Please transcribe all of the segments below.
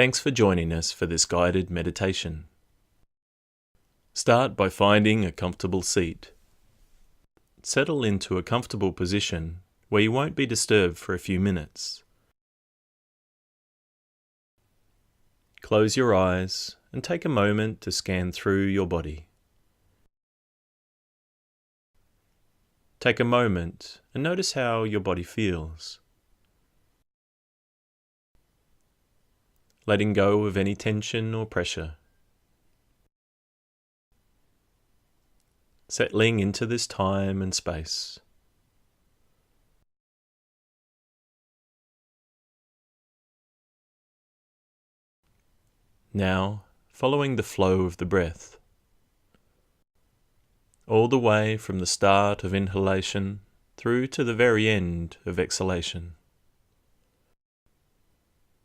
Thanks for joining us for this guided meditation. Start by finding a comfortable seat. Settle into a comfortable position where you won't be disturbed for a few minutes. Close your eyes and take a moment to scan through your body. Take a moment and notice how your body feels. Letting go of any tension or pressure. Settling into this time and space. Now, following the flow of the breath, all the way from the start of inhalation through to the very end of exhalation.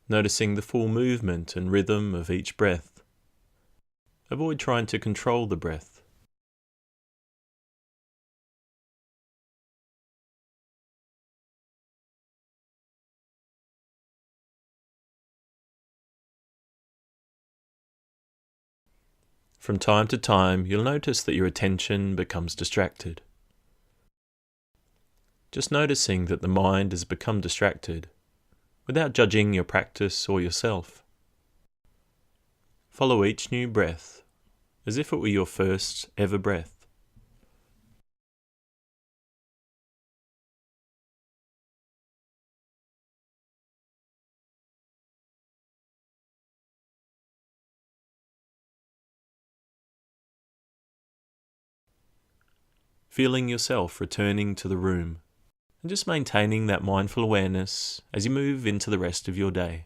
Noticing the full movement and rhythm of each breath. Avoid trying to control the breath. From time to time, you'll notice that your attention becomes distracted. Just noticing that the mind has become distracted, without judging your practice or yourself. Follow each new breath as if it were your first ever breath. Feeling yourself returning to the room, and just maintaining that mindful awareness as you move into the rest of your day.